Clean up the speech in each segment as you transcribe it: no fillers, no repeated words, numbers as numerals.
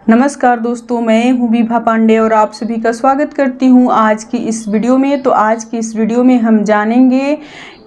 नमस्कार दोस्तों, मैं हूँ विभा पांडे और आप सभी का स्वागत करती हूँ आज की इस वीडियो में। तो आज की इस वीडियो में हम जानेंगे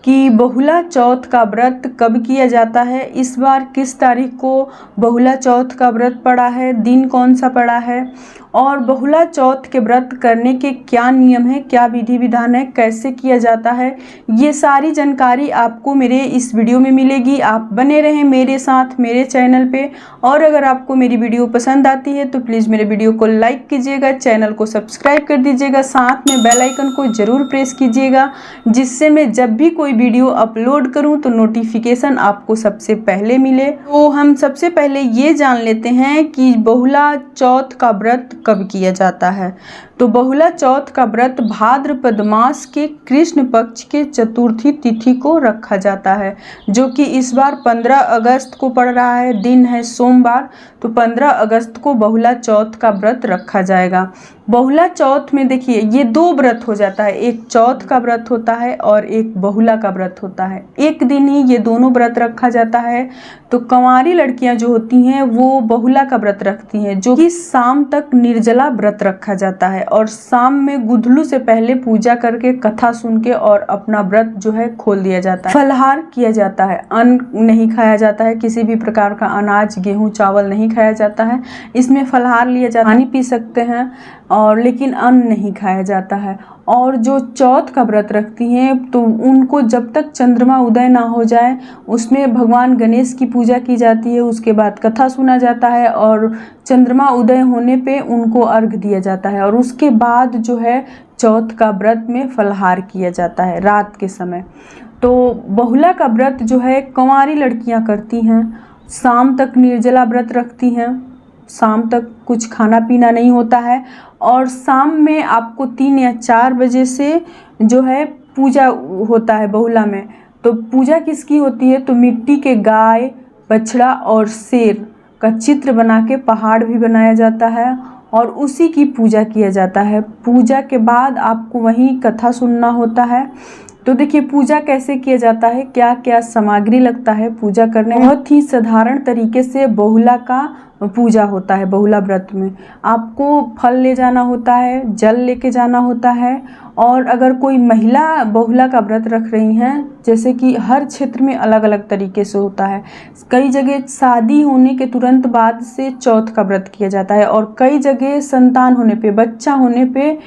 कि बहुला चौथ का व्रत कब किया जाता है, इस बार किस तारीख को बहुला चौथ का व्रत पड़ा है, दिन कौन सा पड़ा है और बहुला चौथ के व्रत करने के क्या नियम है, क्या विधि विधान है, कैसे किया जाता है, ये सारी जानकारी आपको मेरे इस वीडियो में मिलेगी। आप बने रहें मेरे साथ मेरे चैनल पे। और अगर आपको मेरी वीडियो पसंद आती है तो प्लीज़ मेरे वीडियो को लाइक कीजिएगा, चैनल को सब्सक्राइब कर दीजिएगा, साथ में बेल आइकन को ज़रूर प्रेस कीजिएगा, जिससे मैं जब भी कोई वीडियो अपलोड करूं तो नोटिफिकेशन आपको सबसे पहले मिले। तो हम सबसे पहले ये जान लेते हैं कि बहुला चौथ का व्रत कब किया जाता है। तो बहुला चौथ का व्रत भाद्रपद मास के कृष्ण पक्ष के चतुर्थी तिथि को रखा जाता है, जो कि इस बार 15 अगस्त को पड़ रहा है, दिन है सोमवार। तो 15 अगस्त को बहुला चौथ का व्रत रखा जाएगा। बहुला चौथ में देखिए ये दो व्रत हो जाता है, एक चौथ का व्रत होता है और एक बहुला का व्रत होता है। एक दिन ही ये दोनों व्रत रखा जाता है। तो कंवारी लड़कियां जो होती हैं वो बहुला का व्रत रखती हैं, जो कि शाम तक निर्जला व्रत रखा जाता है और शाम में गुधलू से पहले पूजा करके कथा सुन के और अपना व्रत जो है खोल दिया जाता है। फलहार किया जाता है, अन्न नहीं खाया जाता है, किसी भी प्रकार का अनाज गेहूं चावल नहीं खाया जाता है। इसमें फलहार लिया जाता है, पानी पी सकते हैं और लेकिन अन्न नहीं खाया जाता है। और जो चौथ का व्रत रखती हैं तो उनको जब तक चंद्रमा उदय ना हो जाए उसमें भगवान गणेश की पूजा की जाती है, उसके बाद कथा सुना जाता है और चंद्रमा उदय होने पे उनको अर्घ दिया जाता है और उसके बाद जो है चौथ का व्रत में फलहार किया जाता है रात के समय। तो बहुला का व्रत जो है कंवारी लड़कियां करती हैं, शाम तक निर्जला व्रत रखती हैं, शाम तक कुछ खाना पीना नहीं होता है और शाम में आपको 3 या 4 बजे से जो है पूजा होता है बहुला में। तो पूजा किसकी होती है, तो मिट्टी के गाय बछड़ा और शेर का चित्र बना के पहाड़ भी बनाया जाता है और उसी की पूजा किया जाता है। पूजा के बाद आपको वहीं कथा सुनना होता है। तो देखिए पूजा कैसे किया जाता है, क्या क्या सामग्री लगता है पूजा करने में। बहुत ही साधारण तरीके से बहुला का पूजा होता है। बहुला व्रत में आपको फल ले जाना होता है, जल लेके जाना होता है। और अगर कोई महिला बहुला का व्रत रख रही हैं, जैसे कि हर क्षेत्र में अलग अलग तरीके से होता है, कई जगह शादी होने के तुरंत बाद से चौथ का व्रत किया जाता है और कई जगह संतान होने पे, बच्चा होने पे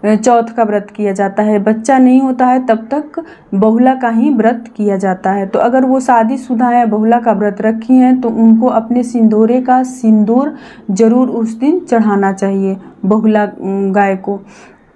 चौथ का व्रत किया जाता है। बच्चा नहीं होता है तब तक बहुला का ही व्रत किया जाता है। तो अगर वो शादीशुदा है, बहुला का व्रत रखी हैं, तो उनको अपने सिंदूरे का सिंदूर जरूर उस दिन चढ़ाना चाहिए बहुला गाय को।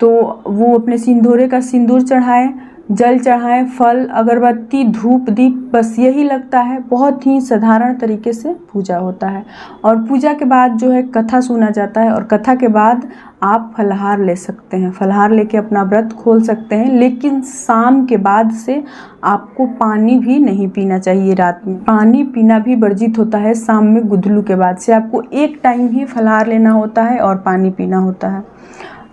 तो वो अपने सिंदूरे का सिंदूर चढ़ाएं, जल चढ़ाएं, फल अगरबत्ती धूप दीप, बस यही लगता है। बहुत ही साधारण तरीके से पूजा होता है और पूजा के बाद जो है कथा सुना जाता है और कथा के बाद आप फलहार ले सकते हैं, फलहार लेके अपना व्रत खोल सकते हैं। लेकिन शाम के बाद से आपको पानी भी नहीं पीना चाहिए। रात में पानी पीना भी वर्जित होता है। शाम में गुधलू के बाद से आपको एक टाइम ही फलहार लेना होता है और पानी पीना होता है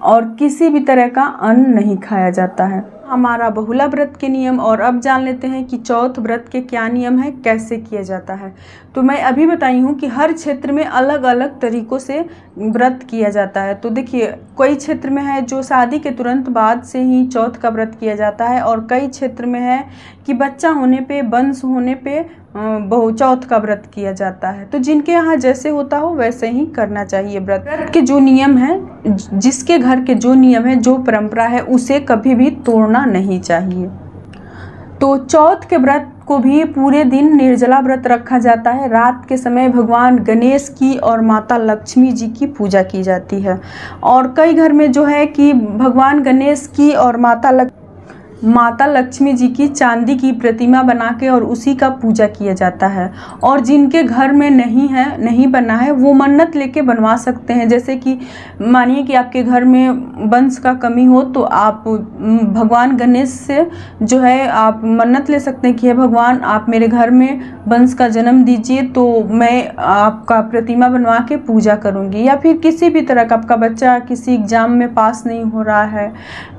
और किसी भी तरह का अन्न नहीं खाया जाता है। हमारा बहुला व्रत के नियम। और अब जान लेते हैं कि चौथ व्रत के क्या नियम है, कैसे किया जाता है। तो मैं अभी बताई हूँ कि हर क्षेत्र में अलग अलग तरीक़ों से व्रत किया जाता है। तो देखिए कई क्षेत्र में है जो शादी के तुरंत बाद से ही चौथ का व्रत किया जाता है और कई क्षेत्र में है कि बच्चा होने पे, वंश होने पे चौथ का व्रत किया जाता है। तो जिनके यहाँ जैसे होता हो वैसे ही करना चाहिए। व्रत के जो नियम है, जिसके घर के जो नियम है, जो परंपरा है, उसे कभी भी तोड़ना नहीं चाहिए। तो चौथ के व्रत को भी पूरे दिन निर्जला व्रत रखा जाता है। रात के समय भगवान गणेश की और माता लक्ष्मी जी की पूजा की जाती है और कई घर में जो है कि भगवान गणेश की और माता लक्ष्मी जी की चांदी की प्रतिमा बना के और उसी का पूजा किया जाता है। और जिनके घर में नहीं बना है वो मन्नत लेके बनवा सकते हैं। जैसे कि मानिए कि आपके घर में वंश का कमी हो तो आप भगवान गणेश से जो है आप मन्नत ले सकते हैं कि हे भगवान आप मेरे घर में वंश का जन्म दीजिए, तो मैं आपका प्रतिमा बनवा के पूजा करूँगी। या फिर किसी भी तरह का आपका बच्चा किसी एग्ज़ाम में पास नहीं हो रहा है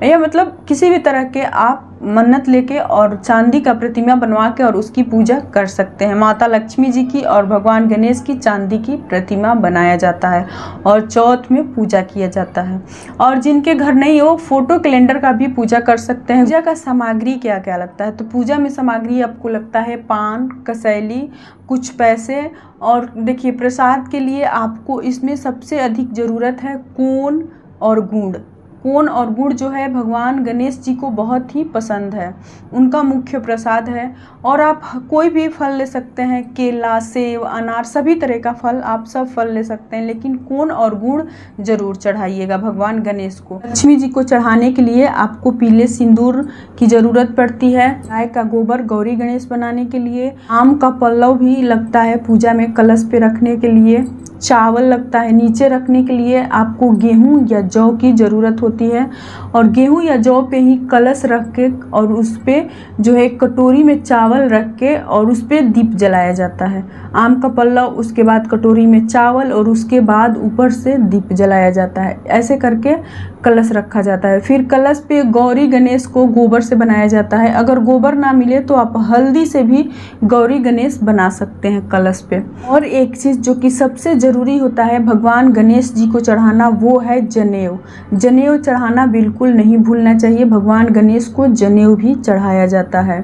या मतलब किसी भी तरह के आप आप मन्नत लेके और चांदी का प्रतिमा बनवा के और उसकी पूजा कर सकते हैं। माता लक्ष्मी जी की और भगवान गणेश की चांदी की प्रतिमा बनाया जाता है और चौथ में पूजा किया जाता है। और जिनके घर नहीं हो, फोटो कैलेंडर का भी पूजा कर सकते हैं। पूजा का सामग्री क्या क्या लगता है, तो पूजा में सामग्री आपको लगता है पान, कसैली, कुछ पैसे, और देखिए प्रसाद के लिए आपको इसमें सबसे अधिक ज़रूरत है कोन और गुड़। कोन और गुड़ जो है भगवान गणेश जी को बहुत ही पसंद है, उनका मुख्य प्रसाद है। और आप कोई भी फल ले सकते हैं, केला, सेब, अनार, सभी तरह का फल, आप सब फल ले सकते हैं, लेकिन कोन और गुड़ जरूर चढ़ाइएगा भगवान गणेश को। लक्ष्मी जी को चढ़ाने के लिए आपको पीले सिंदूर की ज़रूरत पड़ती है। गाय का गोबर गौरी गणेश बनाने के लिए, आम का पल्लव भी लगता है पूजा में कलश पे रखने के लिए, चावल लगता है नीचे रखने के लिए, आपको गेहूं या जौ की ज़रूरत होती है और गेहूं या जौ पे ही कलश रख के और उस पे जो है कटोरी में चावल रख के और उस पे दीप जलाया जाता है। आम का पल्लव, उसके बाद कटोरी में चावल और उसके बाद ऊपर से दीप जलाया जाता है। ऐसे करके कलश रखा जाता है। फिर कलश पे गौरी गणेश को गोबर से बनाया जाता है। अगर गोबर ना मिले तो आप हल्दी से भी गौरी गणेश बना सकते हैं कलश पे। और एक चीज़ जो कि सबसे ज़रूरी होता है भगवान गणेश जी को चढ़ाना, वो है जनेऊ। जनेऊ चढ़ाना बिल्कुल नहीं भूलना चाहिए। भगवान गणेश को जनेऊ भी चढ़ाया जाता है।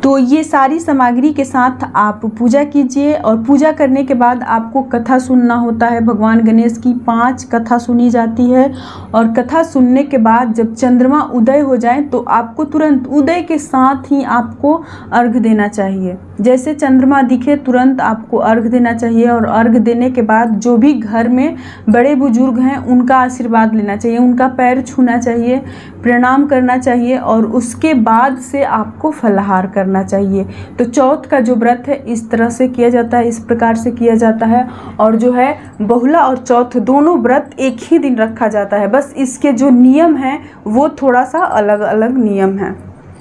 तो ये सारी सामग्री के साथ आप पूजा कीजिए और पूजा करने के बाद आपको कथा सुनना होता है। भगवान गणेश की 5 कथा सुनी जाती है और कथा सुनने के बाद जब चंद्रमा उदय हो जाए तो आपको तुरंत उदय के साथ ही आपको अर्घ देना चाहिए। जैसे चंद्रमा दिखे तुरंत आपको अर्घ देना चाहिए और अर्घ देने के बाद जो भी घर में बड़े बुजुर्ग हैं उनका आशीर्वाद लेना चाहिए, उनका पैर छूना चाहिए, प्रणाम करना चाहिए और उसके बाद से आपको फलाहार करना चाहिए। तो चौथ का जो व्रत है इस तरह से किया जाता है, इस प्रकार से किया जाता है। और जो है बहुला और चौथ दोनों व्रत एक ही दिन रखा जाता है, बस इसके जो नियम हैं वो थोड़ा सा अलग अलग नियम हैं।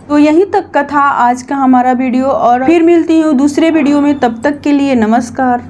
तो यहीं तक का था आज का हमारा वीडियो और फिर मिलती हूँ दूसरे वीडियो में। तब तक के लिए नमस्कार।